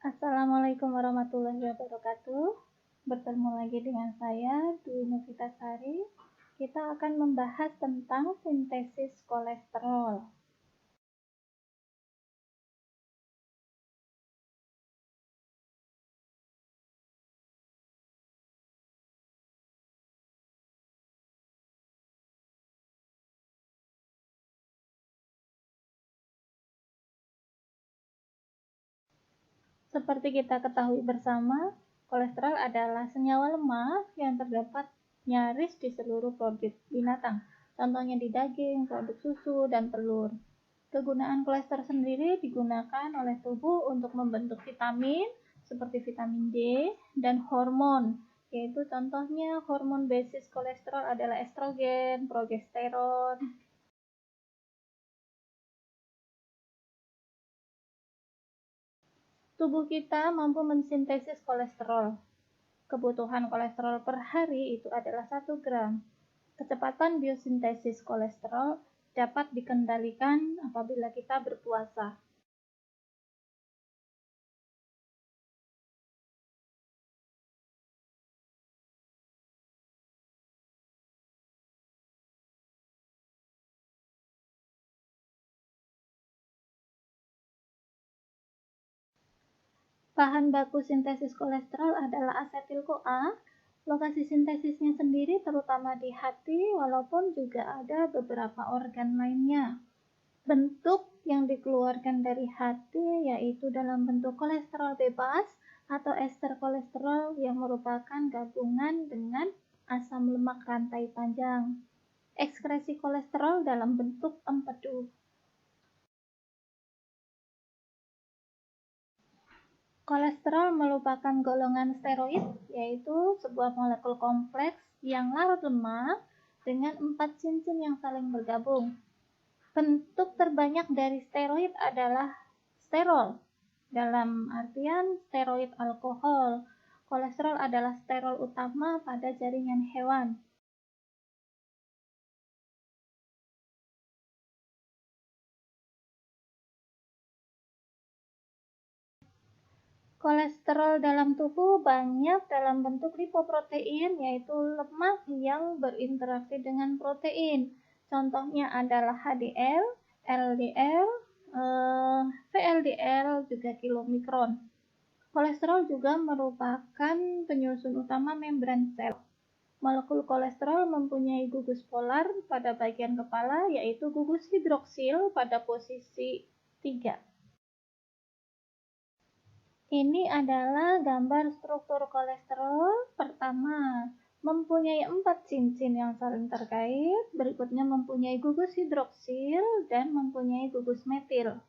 Assalamualaikum warahmatullahi wabarakatuh. Bertemu lagi dengan saya, Dwi Novitasari. Kita akan membahas tentang sintesis kolesterol. Seperti kita ketahui bersama, kolesterol adalah senyawa lemak yang terdapat nyaris di seluruh produk binatang. Contohnya di daging, produk susu, dan telur. Kegunaan kolesterol sendiri digunakan oleh tubuh untuk membentuk vitamin seperti vitamin D dan hormon, yaitu contohnya hormon basis kolesterol adalah estrogen, progesteron. Tubuh kita mampu mensintesis kolesterol. Kebutuhan kolesterol per hari itu adalah 1 gram. Kecepatan biosintesis kolesterol dapat dikendalikan apabila kita berpuasa. Bahan baku sintesis kolesterol adalah asetil-CoA. Lokasi sintesisnya sendiri terutama di hati, walaupun juga ada beberapa organ lainnya. Bentuk yang dikeluarkan dari hati yaitu dalam bentuk kolesterol bebas atau ester kolesterol yang merupakan gabungan dengan asam lemak rantai panjang. Ekskresi kolesterol dalam bentuk empedu. Kolesterol merupakan golongan steroid, yaitu sebuah molekul kompleks yang larut lemak dengan 4 cincin yang saling bergabung. Bentuk terbanyak dari steroid adalah sterol, dalam artian steroid alkohol. Kolesterol adalah sterol utama pada jaringan hewan. Kolesterol dalam tubuh banyak dalam bentuk lipoprotein, yaitu lemak yang berinteraksi dengan protein. Contohnya adalah HDL, LDL, VLDL, juga kilomikron. Kolesterol juga merupakan penyusun utama membran sel. Molekul kolesterol mempunyai gugus polar pada bagian kepala, yaitu gugus hidroksil pada posisi 3. Ini adalah gambar struktur kolesterol. Pertama, mempunyai 4 cincin yang saling terkait, berikutnya mempunyai gugus hidroksil, dan mempunyai gugus metil.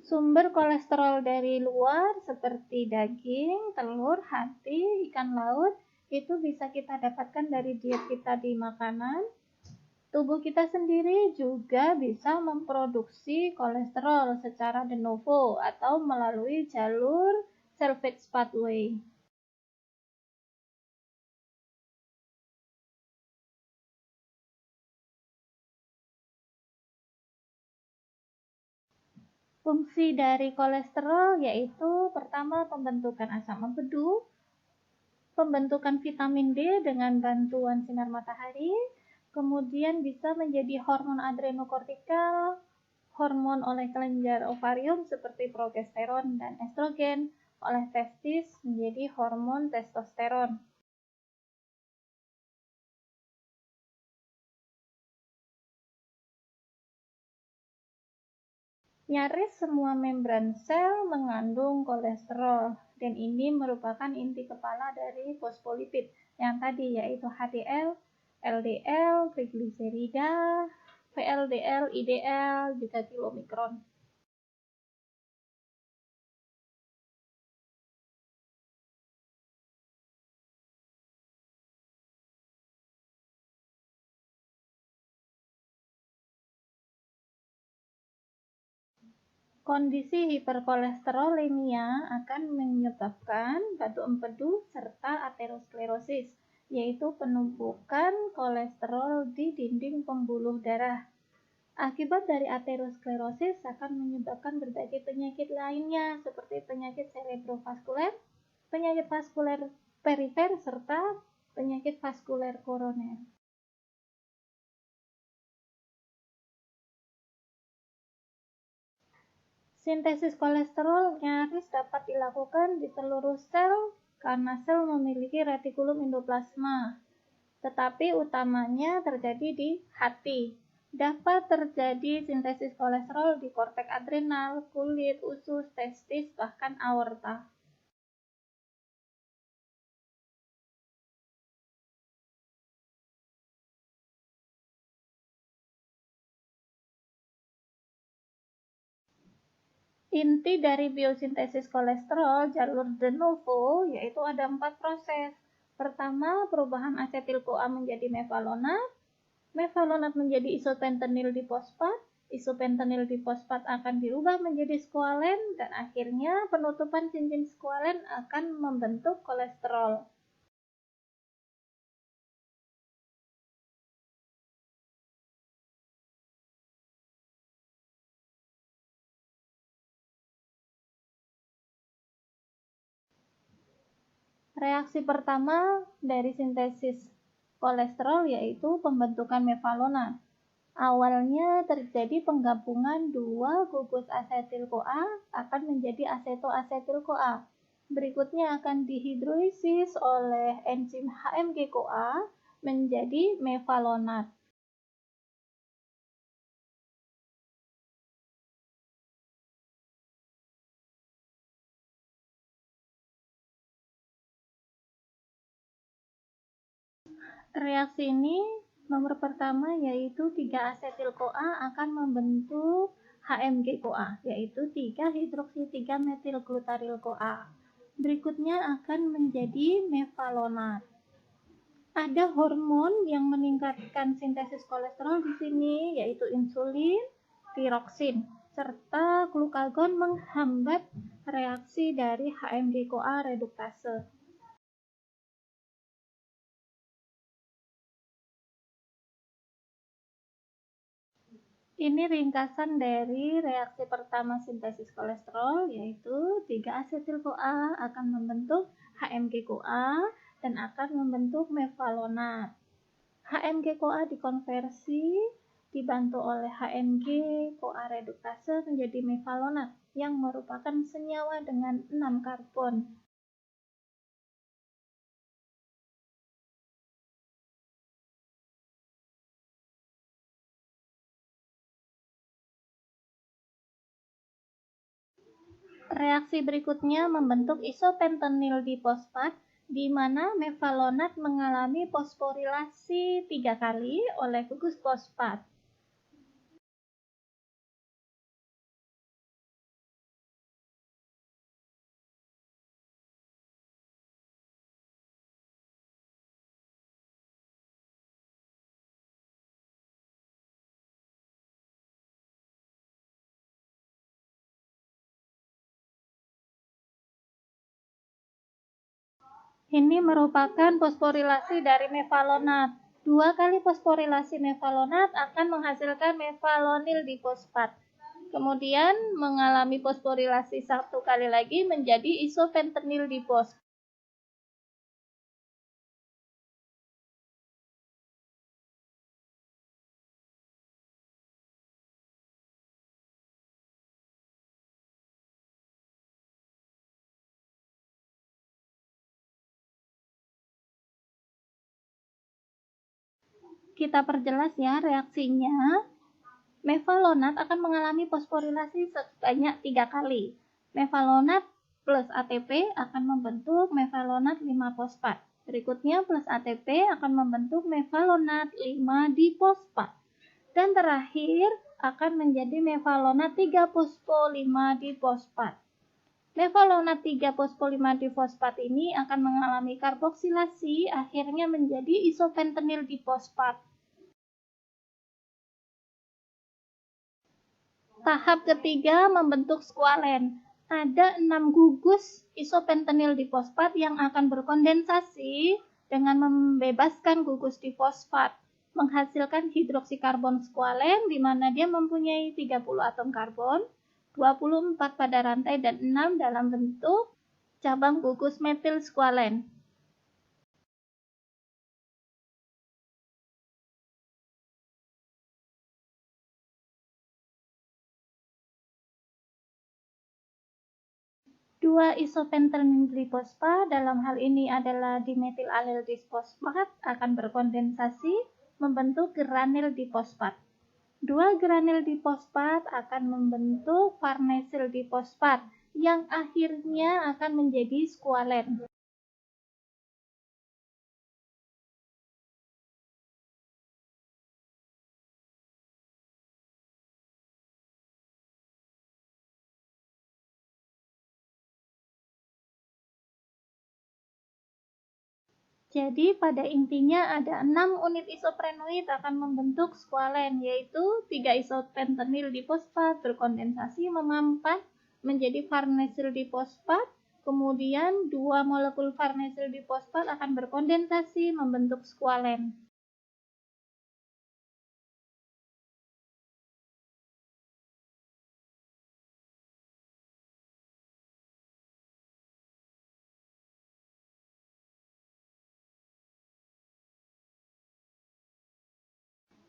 Sumber kolesterol dari luar seperti daging, telur, hati, ikan laut itu bisa kita dapatkan dari diet kita di makanan. Tubuh kita sendiri juga bisa memproduksi kolesterol secara de novo atau melalui jalur salvage pathway. Fungsi dari kolesterol yaitu pertama pembentukan asam empedu, pembentukan vitamin D dengan bantuan sinar matahari, kemudian bisa menjadi hormon adrenokortikal, hormon oleh kelenjar ovarium seperti progesteron dan estrogen, oleh testis menjadi hormon testosteron. Nyaris semua membran sel mengandung kolesterol, dan ini merupakan inti kepala dari fosfolipid yang tadi, yaitu HDL, LDL, trigliserida, VLDL, IDL, juga kilomikron. Kondisi hiperkolesterolemia akan menyebabkan batu empedu serta aterosklerosis, yaitu penumpukan kolesterol di dinding pembuluh darah. Akibat dari aterosklerosis akan menyebabkan berbagai penyakit lainnya seperti penyakit cerebrovaskuler, penyakit vaskuler perifer, serta penyakit vaskuler koroner. Sintesis kolesterol nyaris dapat dilakukan di seluruh sel karena sel memiliki retikulum endoplasma, tetapi utamanya terjadi di hati. Dapat terjadi sintesis kolesterol di korteks adrenal, kulit, usus, testis, bahkan aorta. Inti dari biosintesis kolesterol jalur de novo yaitu ada 4 proses. Pertama, perubahan asetil-CoA menjadi mevalonat. Mevalonat menjadi isopentanil difosfat. Isopentanil difosfat akan dirubah menjadi skualen dan akhirnya penutupan cincin skualen akan membentuk kolesterol. Reaksi pertama dari sintesis kolesterol yaitu pembentukan mevalonat. Awalnya terjadi penggabungan dua gugus asetil-CoA akan menjadi asetoasetil-CoA. Berikutnya akan dihidrolisis oleh enzim HMG-CoA menjadi mevalonat. Reaksi ini nomor pertama yaitu 3-asetil-CoA akan membentuk HMG-CoA, yaitu 3-hidroksi-3-metilglutaryl-CoA. Berikutnya akan menjadi mevalonat. Ada hormon yang meningkatkan sintesis kolesterol di sini, yaitu insulin, tiroksin, serta glukagon menghambat reaksi dari HMG-CoA reduktase. Ini ringkasan dari reaksi pertama sintesis kolesterol, yaitu 3-asetil-CoA akan membentuk HMG-CoA dan akan membentuk mevalonat. HMG-CoA dikonversi dibantu oleh HMG-CoA reduktase menjadi mevalonat yang merupakan senyawa dengan 6 karbon. Reaksi berikutnya membentuk isopentanil difosfat, di mana mevalonat mengalami fosforilasi 3 kali oleh gugus fosfat. Ini merupakan fosforilasi dari mevalonat. 2 kali fosforilasi mevalonat akan menghasilkan mevalonil difosfat. Kemudian mengalami fosforilasi 1 kali lagi menjadi isopentanil difosfat. Kita perjelas ya reaksinya. Mevalonat akan mengalami fosforilasi sebanyak 3 kali. Mevalonat plus ATP akan membentuk mevalonat 5-fosfat. Berikutnya plus ATP akan membentuk mevalonat 5-difosfat. Dan terakhir akan menjadi mevalonat 3-fosfo-5-difosfat. Mevalonat 3-fosfo-5-difosfat ini akan mengalami karboksilasi akhirnya menjadi isopentanil difosfat. Tahap ketiga membentuk skualen. Ada 6 gugus isopentanil difosfat yang akan berkondensasi dengan membebaskan gugus difosfat, menghasilkan hidroksikarbon skualen di mana dia mempunyai 30 atom karbon, 24 pada rantai dan 6 dalam bentuk cabang gugus metil skualen. Dua isopentanil difosfat, dalam hal ini adalah dimetil alil disfosfat, akan berkondensasi membentuk granil difosfat. Dua granil difosfat akan membentuk farnesil difosfat yang akhirnya akan menjadi skualen. Jadi pada intinya ada 6 unit isoprenoid akan membentuk skualen, yaitu 3 isopentanil difosfat berkondensasi memampat menjadi farnesil difosfat, kemudian 2 molekul farnesil difosfat akan berkondensasi membentuk skualen.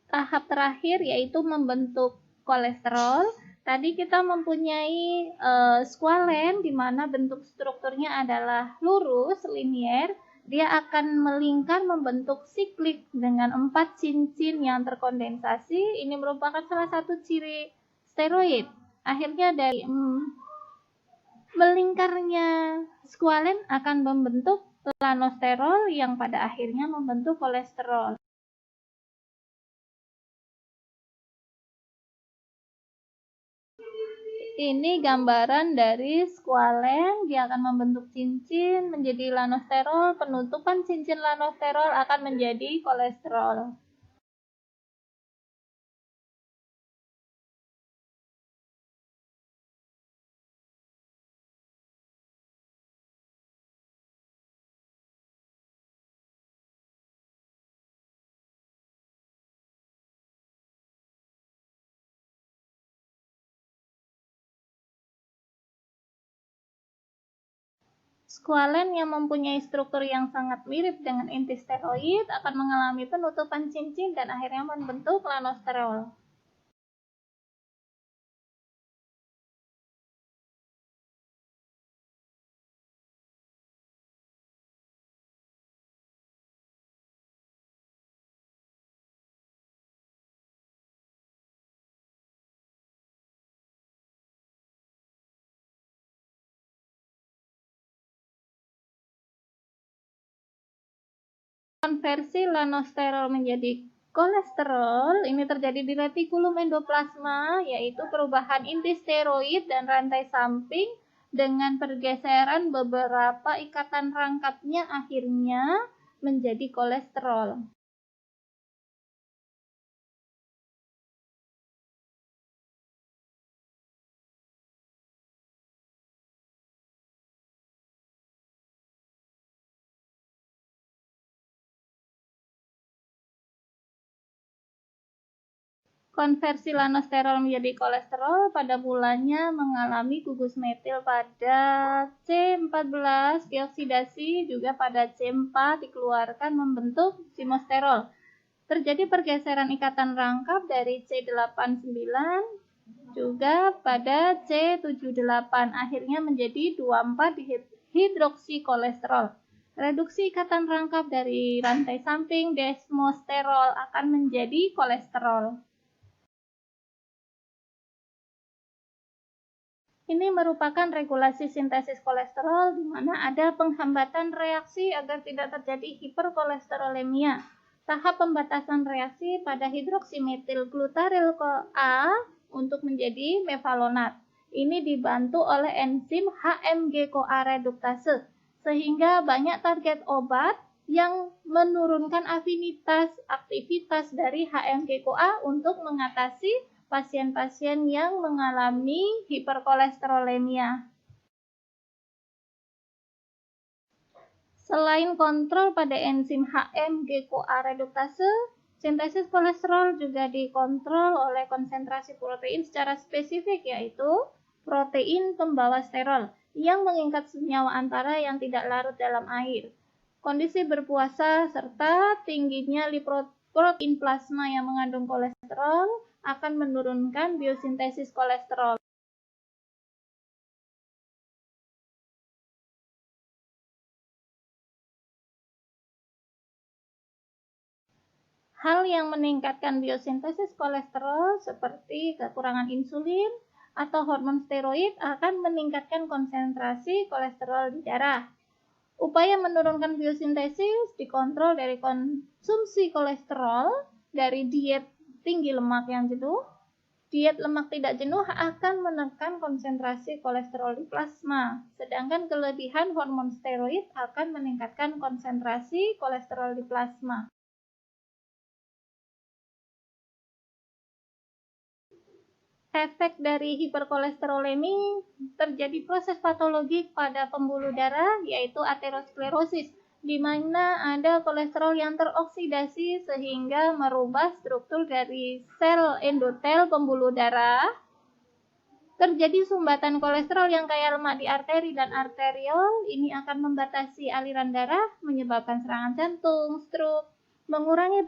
Tahap terakhir yaitu membentuk kolesterol. Tadi kita mempunyai skualen di mana bentuk strukturnya adalah lurus, linier. Dia akan melingkar membentuk siklik dengan 4 cincin yang terkondensasi. Ini merupakan salah satu ciri steroid. Akhirnya dari melingkarnya skualen akan membentuk lanosterol yang pada akhirnya membentuk kolesterol. Ini gambaran dari skualen, dia akan membentuk cincin menjadi lanosterol, penutupan cincin lanosterol akan menjadi kolesterol. Skualen yang mempunyai struktur yang sangat mirip dengan inti steroid akan mengalami penutupan cincin dan akhirnya membentuk lanosterol. Konversi lanosterol menjadi kolesterol ini terjadi di retikulum endoplasma, yaitu perubahan inti steroid dan rantai samping dengan pergeseran beberapa ikatan rangkapnya akhirnya menjadi kolesterol. Konversi lanosterol menjadi kolesterol pada mulanya mengalami gugus metil pada C14 dioksidasi, juga pada C4 dikeluarkan membentuk simosterol. Terjadi pergeseran ikatan rangkap dari C89 juga pada C78, akhirnya menjadi 24 hidroksikolesterol. Reduksi ikatan rangkap dari rantai samping desmosterol akan menjadi kolesterol. Ini merupakan regulasi sintesis kolesterol di mana ada penghambatan reaksi agar tidak terjadi hiperkolesterolemia. Tahap pembatasan reaksi pada hidroksimetil glutaryl A untuk menjadi mevalonat. Ini dibantu oleh enzim HMG-CoA reduktase, sehingga banyak target obat yang menurunkan afinitas aktivitas dari HMG-CoA untuk mengatasi pasien-pasien yang mengalami hiperkolesterolemia. Selain kontrol pada enzim HM-GCoA reduktase, sintesis kolesterol juga dikontrol oleh konsentrasi protein secara spesifik, yaitu protein pembawa sterol yang mengikat senyawa antara yang tidak larut dalam air. Kondisi berpuasa serta tingginya lipoprotein plasma yang mengandung kolesterol akan menurunkan biosintesis kolesterol. Hal yang meningkatkan biosintesis kolesterol seperti kekurangan insulin atau hormon steroid akan meningkatkan konsentrasi kolesterol di darah. Upaya menurunkan biosintesis dikontrol dari konsumsi kolesterol, dari diet tinggi lemak yang jenuh. Diet lemak tidak jenuh akan menekan konsentrasi kolesterol di plasma, sedangkan kelebihan hormon steroid akan meningkatkan konsentrasi kolesterol di plasma. Efek dari hiperkolesterolemi terjadi proses patologi pada pembuluh darah, yaitu aterosklerosis, di mana ada kolesterol yang teroksidasi sehingga merubah struktur dari sel endotel pembuluh darah. Terjadi sumbatan kolesterol yang kaya lemak di arteri dan arteriol. Ini akan membatasi aliran darah, menyebabkan serangan jantung, stroke, mengurangi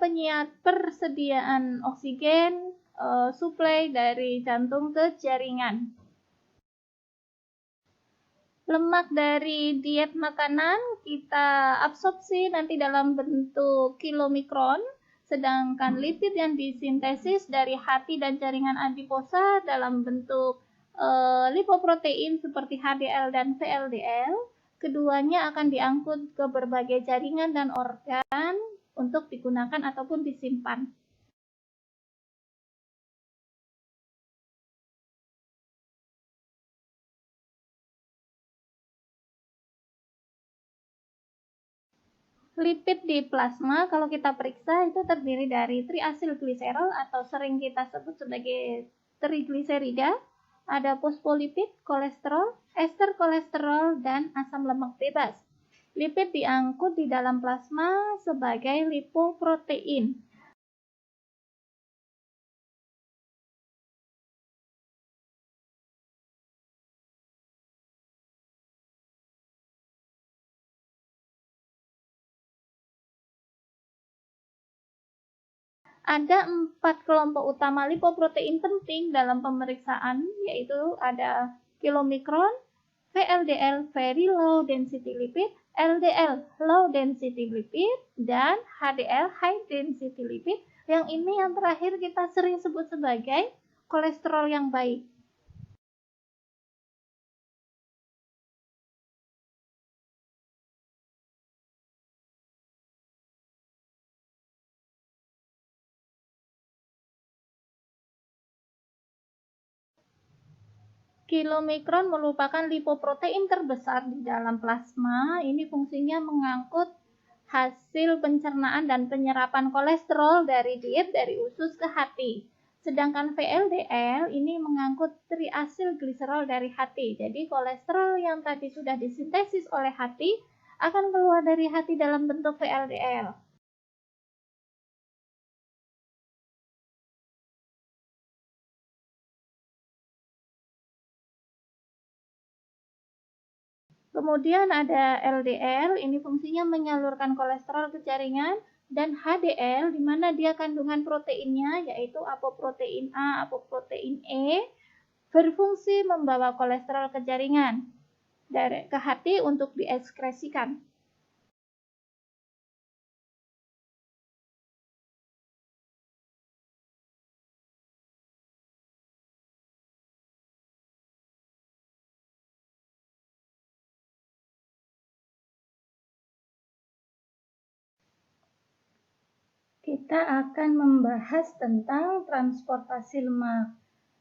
persediaan oksigen, suplai dari jantung ke jaringan. Lemak dari diet makanan kita absorpsi nanti dalam bentuk kilomikron, sedangkan lipid yang disintesis dari hati dan jaringan adiposa dalam bentuk lipoprotein seperti HDL dan VLDL. Keduanya akan diangkut ke berbagai jaringan dan organ untuk digunakan ataupun disimpan. Lipid di plasma kalau kita periksa itu terdiri dari triasilgliserol atau sering kita sebut sebagai trigliserida, ada fosfolipid, kolesterol, ester kolesterol, dan asam lemak bebas. Lipid diangkut di dalam plasma sebagai lipoprotein. Ada 4 kelompok utama lipoprotein penting dalam pemeriksaan, yaitu ada kilomikron, VLDL very low density lipid, LDL low density lipid, dan HDL high density lipid. Yang ini yang terakhir kita sering sebut sebagai kolesterol yang baik. Kilomikron merupakan lipoprotein terbesar di dalam plasma. Ini fungsinya mengangkut hasil pencernaan dan penyerapan kolesterol dari diet dari usus ke hati. Sedangkan VLDL ini mengangkut triasilgliserol dari hati. Jadi kolesterol yang tadi sudah disintesis oleh hati akan keluar dari hati dalam bentuk VLDL. Kemudian ada LDL, ini fungsinya menyalurkan kolesterol ke jaringan, dan HDL, di mana dia kandungan proteinnya, yaitu apoprotein A, apoprotein E, berfungsi membawa kolesterol ke jaringan, ke hati untuk diekskresikan. Kita akan membahas tentang transportasi lemak.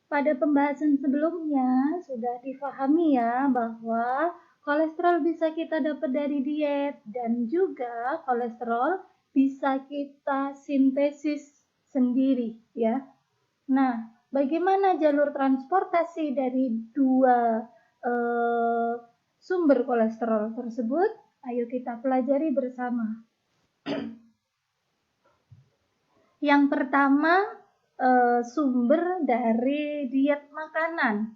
Pada pembahasan sebelumnya sudah difahami ya bahwa kolesterol bisa kita dapat dari diet dan juga kolesterol bisa kita sintesis sendiri ya. Nah, bagaimana jalur transportasi dari dua sumber kolesterol tersebut? Ayo kita pelajari bersama. Yang pertama, sumber dari diet makanan.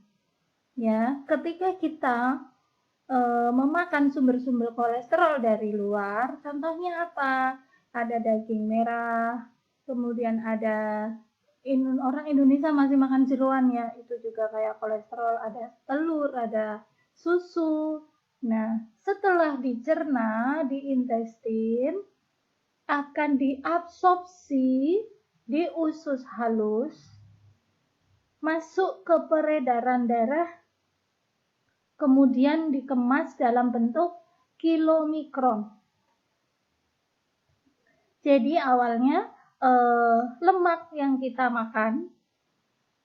Ya, ketika kita memakan sumber-sumber kolesterol dari luar, contohnya apa? Ada daging merah, kemudian ada orang Indonesia masih makan jeroan ya, itu juga kayak kolesterol, ada telur, ada susu. Nah, setelah dicerna di intestin, akan diabsorpsi di usus halus, masuk ke peredaran darah, kemudian dikemas dalam bentuk kilomikron. Jadi awalnya lemak yang kita makan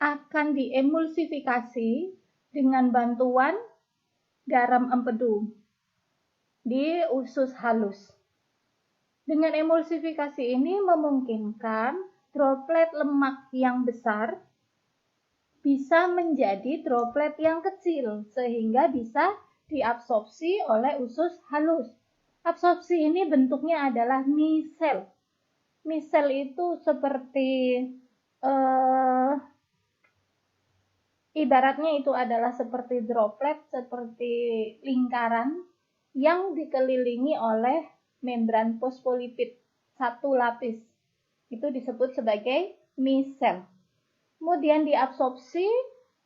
akan diemulsifikasi dengan bantuan garam empedu di usus halus. Dengan emulsifikasi ini memungkinkan droplet lemak yang besar bisa menjadi droplet yang kecil sehingga bisa diabsorpsi oleh usus halus. Absorpsi ini bentuknya adalah misel. Misel itu seperti ibaratnya itu adalah seperti droplet, seperti lingkaran yang dikelilingi oleh membran fosfolipid satu lapis. Itu disebut sebagai misel. Kemudian diabsorpsi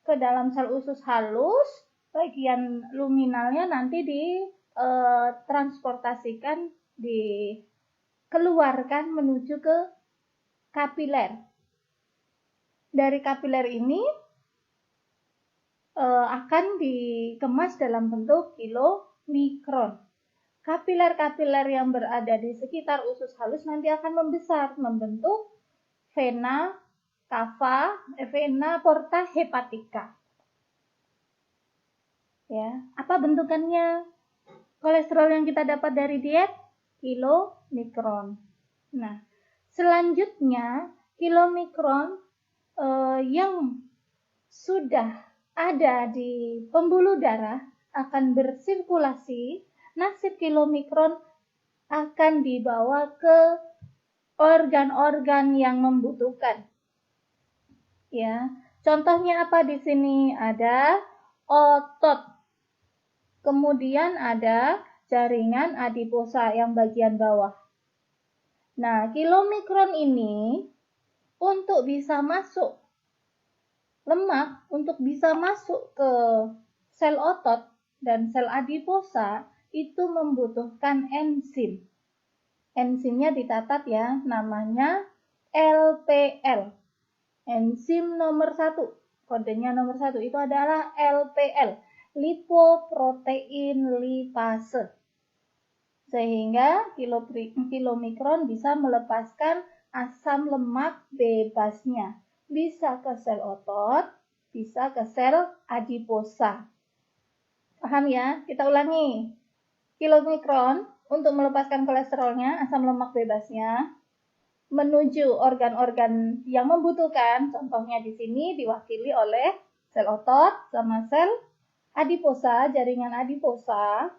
ke dalam sel usus halus, bagian luminalnya nanti ditransportasikan, dikeluarkan menuju ke kapiler. Dari kapiler ini akan dikemas dalam bentuk kilomikron. Kapiler-kapiler yang berada di sekitar usus halus nanti akan membesar, membentuk vena cava, vena porta hepatica. Ya, apa bentukannya? Kolesterol yang kita dapat dari diet kilomikron. Nah, selanjutnya kilomikron yang sudah ada di pembuluh darah akan bersirkulasi. Nasib kilomikron akan dibawa ke organ-organ yang membutuhkan. Ya, contohnya apa di sini? Ada otot. Kemudian ada jaringan adiposa yang bagian bawah. Nah, kilomikron ini untuk bisa masuk lemak, untuk bisa masuk ke sel otot dan sel adiposa itu membutuhkan enzim. Enzimnya dicatat ya, namanya LPL. Enzim nomor 1, kodenya nomor 1 itu adalah LPL, lipoprotein lipase. Sehingga kilomikron bisa melepaskan asam lemak bebasnya. Bisa ke sel otot, bisa ke sel adiposa. Paham ya? Kita ulangi. Kilomikron untuk melepaskan kolesterolnya, asam lemak bebasnya, menuju organ-organ yang membutuhkan. Contohnya di sini diwakili oleh sel otot sama sel adiposa, jaringan adiposa,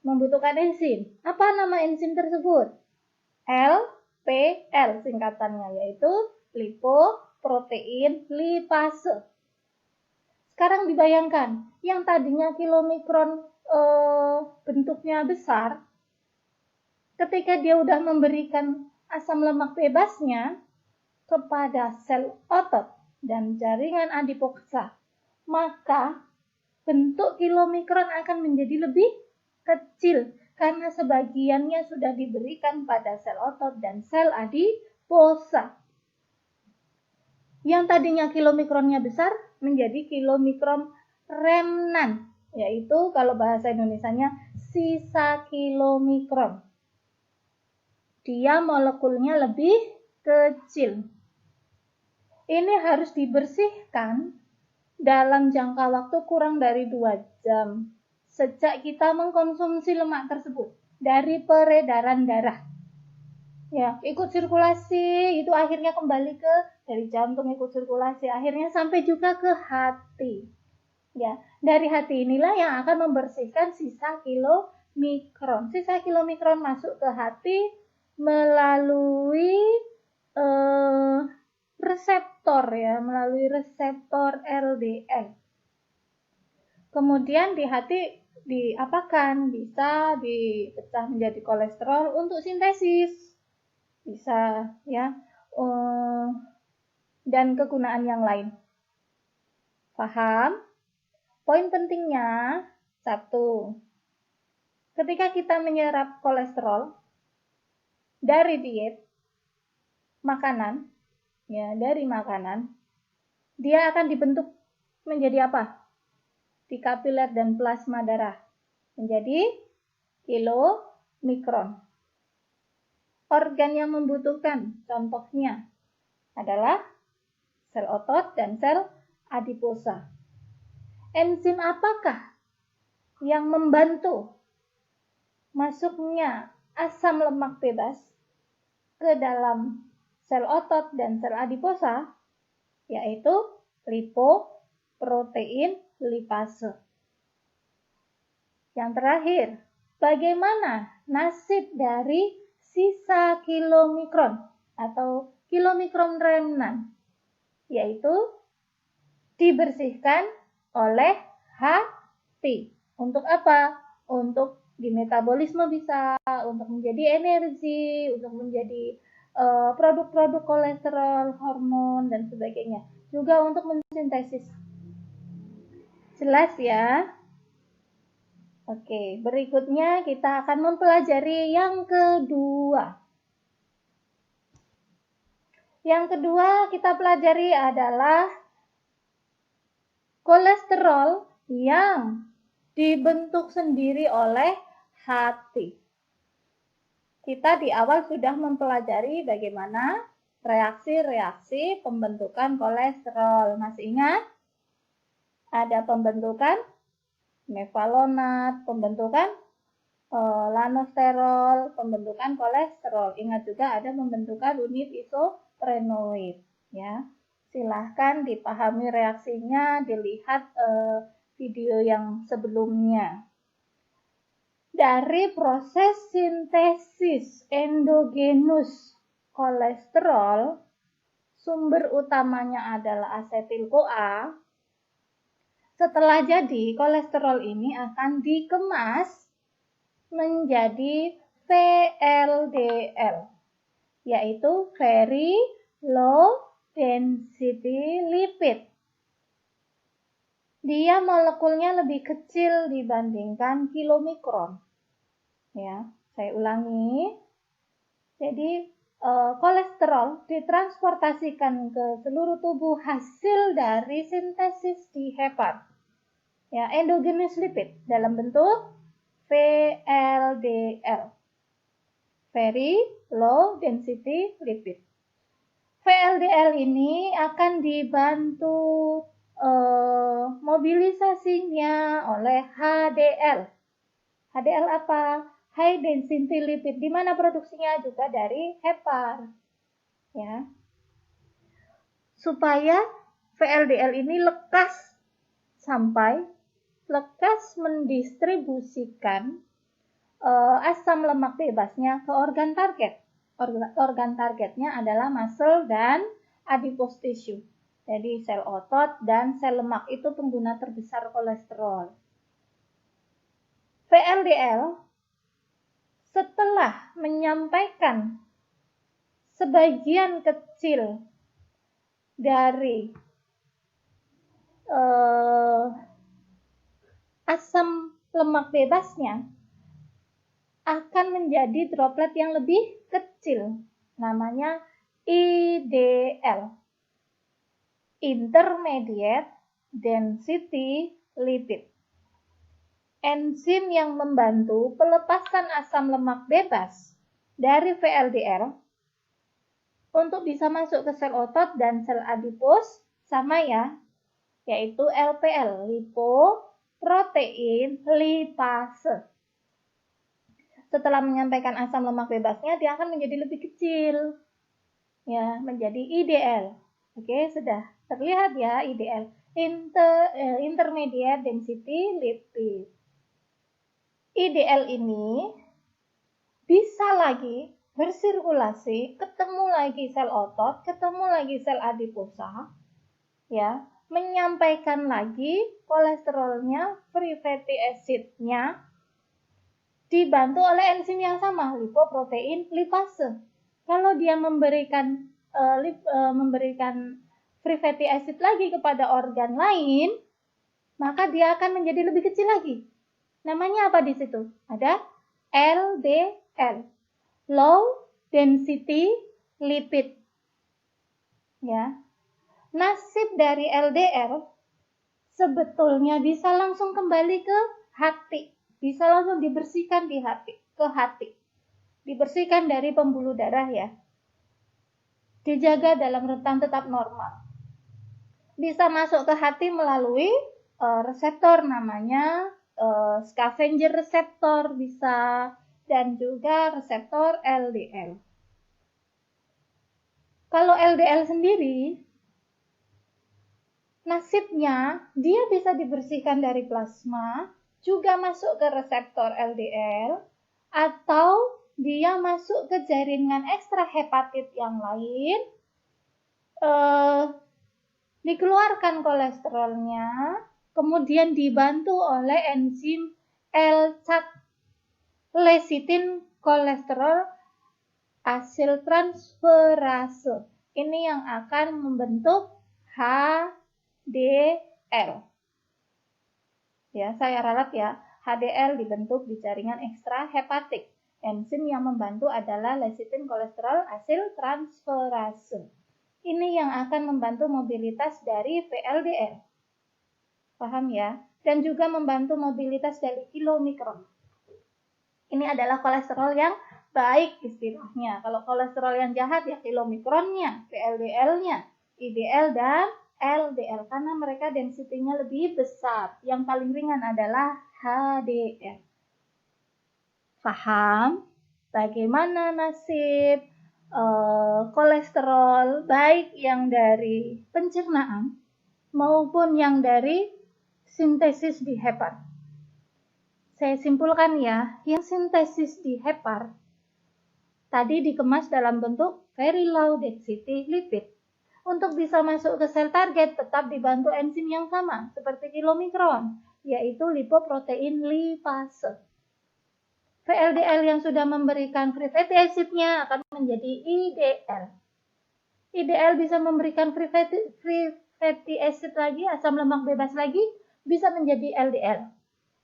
membutuhkan enzim. Apa nama enzim tersebut? LPL singkatannya, yaitu lipoprotein lipase. Sekarang dibayangkan, yang tadinya kilomikron bentuknya besar, ketika dia udah memberikan asam lemak bebasnya kepada sel otot dan jaringan adiposa, maka bentuk kilomikron akan menjadi lebih kecil karena sebagiannya sudah diberikan pada sel otot dan sel adiposa. Yang tadinya kilomikronnya besar menjadi kilomikron remnan, yaitu kalau bahasa Indonesianya sisa kilomikron. Dia molekulnya lebih kecil. Ini harus dibersihkan dalam jangka waktu kurang dari 2 jam sejak kita mengkonsumsi lemak tersebut dari peredaran darah. Ya, ikut sirkulasi itu akhirnya kembali ke dari jantung ikut sirkulasi, akhirnya sampai juga ke hati. Ya, dari hati inilah yang akan membersihkan sisa kilomikron. Sisa kilomikron masuk ke hati melalui reseptor ya, melalui reseptor LDL. Kemudian di hati diapakan? Bisa dipecah menjadi kolesterol untuk sintesis. Bisa ya. Dan kegunaan yang lain. Paham? Poin pentingnya, satu. Ketika kita menyerap kolesterol dari diet, makanan, ya, dari makanan, dia akan dibentuk menjadi apa? Di kapiler dan plasma darah menjadi kilomikron. Organ yang membutuhkan contohnya adalah sel otot dan sel adiposa. Enzim apakah yang membantu masuknya asam lemak bebas ke dalam sel otot dan sel adiposa? Yaitu lipoprotein lipase. Yang terakhir, bagaimana nasib dari sisa kilomikron atau kilomikron remnan? Yaitu dibersihkan oleh hati. Untuk apa? Untuk dimetabolisme bisa, untuk menjadi energi, untuk menjadi produk-produk kolesterol, hormon, dan sebagainya. Juga untuk mensintesis. Jelas ya? Oke, berikutnya kita akan mempelajari yang kedua. Yang kedua kita pelajari adalah kolesterol yang dibentuk sendiri oleh hati. Kita di awal sudah mempelajari bagaimana reaksi-reaksi pembentukan kolesterol. Masih ingat? Ada pembentukan mevalonat, pembentukan lanosterol, pembentukan kolesterol. Ingat juga ada pembentukan unit isoprenoid. Ya, silahkan dipahami reaksinya, dilihat video yang sebelumnya. Dari proses sintesis endogenus kolesterol, sumber utamanya adalah asetil-CoA. Setelah jadi, kolesterol ini akan dikemas menjadi VLDL, yaitu very low density lipid. Dia molekulnya lebih kecil dibandingkan kilomikron. Ya, saya ulangi. Jadi kolesterol ditransportasikan ke seluruh tubuh hasil dari sintesis di hepat. Ya, endogenous lipid dalam bentuk VLDL. Very low density lipid. VLDL ini akan dibantu mobilisasinya oleh HDL. HDL apa? High density lipid, di mana produksinya juga dari hepar. Ya. Supaya VLDL ini lekas mendistribusikan asam lemak bebasnya ke organ target. Organ targetnya adalah muscle dan adipose tissue. Jadi sel otot dan sel lemak itu pengguna terbesar kolesterol. VLDL setelah menyampaikan sebagian kecil dari asam lemak bebasnya akan menjadi droplet yang lebih kecil, namanya IDL, intermediate density lipid. Enzim yang membantu pelepasan asam lemak bebas dari VLDL untuk bisa masuk ke sel otot dan sel adipos sama ya, yaitu LPL, lipoprotein lipase. Setelah menyampaikan asam lemak bebasnya, dia akan menjadi lebih kecil, ya, menjadi IDL, Oke, sudah terlihat ya IDL. Intermediate density lipid. IDL ini bisa lagi bersirkulasi, ketemu lagi sel otot, ketemu lagi sel adiposa, ya, menyampaikan lagi kolesterolnya, free fatty acid-nya dibantu oleh enzim yang sama, lipoprotein lipase. Kalau dia memberikan free fatty acid lagi kepada organ lain, maka dia akan menjadi lebih kecil lagi. Namanya apa di situ? Ada LDL, low density lipid. Ya. Nasib dari LDL sebetulnya bisa langsung kembali ke hati, bisa langsung dibersihkan di hati, ke hati. Dibersihkan dari pembuluh darah ya. Dijaga dalam rentang tetap normal. Bisa masuk ke hati melalui reseptor namanya scavenger reseptor bisa, dan juga reseptor LDL. Kalau LDL sendiri, nasibnya dia bisa dibersihkan dari plasma, juga masuk ke reseptor LDL, atau dia masuk ke jaringan ekstrahepatit yang lain, dikeluarkan kolesterolnya, kemudian dibantu oleh enzim LCAT, lecithin kolesterol acyl transferase. Ini yang akan membentuk HDL. Ya, saya ralat ya. HDL dibentuk di jaringan ekstrahepatik. Enzim yang membantu adalah lecithin kolesterol acyl transferase. Ini yang akan membantu mobilitas dari VLDL. Paham ya? Dan juga membantu mobilitas dari kilomikron. Ini adalah kolesterol yang baik istilahnya. Kalau kolesterol yang jahat ya kilomikronnya, VLDL-nya, IDL dan LDL, karena mereka density-nya lebih besar. Yang paling ringan adalah HDL. Paham bagaimana nasib kolesterol baik yang dari pencernaan maupun yang dari sintesis di hepar. Saya simpulkan ya, yang sintesis di hepar tadi dikemas dalam bentuk very low density lipid. Untuk bisa masuk ke sel target tetap dibantu enzim yang sama seperti kilomikron, yaitu lipoprotein lipase. VLDL yang sudah memberikan free fatty acid-nya akan menjadi IDL. IDL bisa memberikan free fatty acid lagi, asam lemak bebas lagi, bisa menjadi LDL,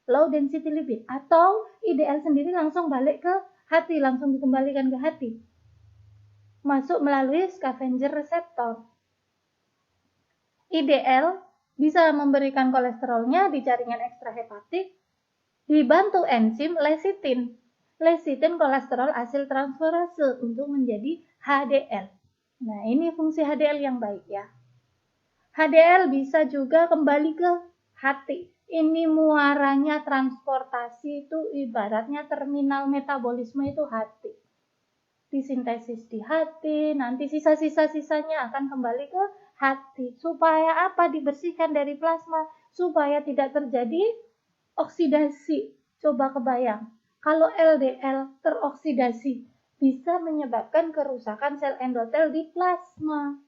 low density lipid, atau IDL sendiri langsung balik ke hati, langsung dikembalikan ke hati, masuk melalui scavenger reseptor. IDL bisa memberikan kolesterolnya di jaringan ekstrahepatik, dibantu enzim lecithin kolesterol acyl transferase untuk menjadi HDL. Nah, ini fungsi HDL yang baik ya. HDL bisa juga kembali ke hati. Ini muaranya transportasi itu ibaratnya terminal metabolisme itu hati. Disintesis di hati, nanti sisa-sisanya akan kembali ke hati. Supaya apa? Dibersihkan dari plasma, supaya tidak terjadi oksidasi. Coba kebayang, kalau LDL teroksidasi bisa menyebabkan kerusakan sel endotel di plasma,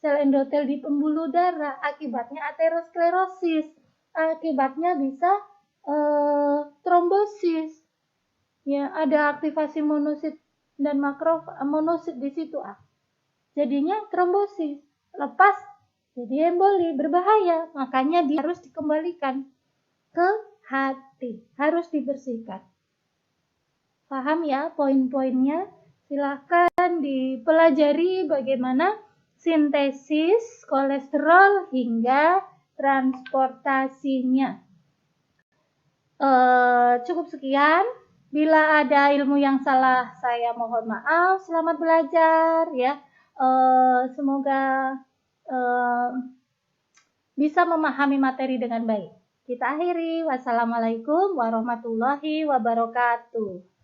sel endotel di pembuluh darah, akibatnya aterosklerosis, akibatnya bisa trombosis. Ya, ada aktivasi monosit dan monosit di situ. Jadinya trombosis, lepas jadi emboli, berbahaya. Makanya dia harus dikembalikan ke hati, harus dibersihkan. Paham ya poin-poinnya? Silahkan dipelajari bagaimana sintesis kolesterol hingga transportasinya. Cukup sekian. Bila ada ilmu yang salah, saya mohon maaf. Selamat belajar ya. Semoga bisa memahami materi dengan baik. Kita akhiri. Wassalamualaikum warahmatullahi wabarakatuh.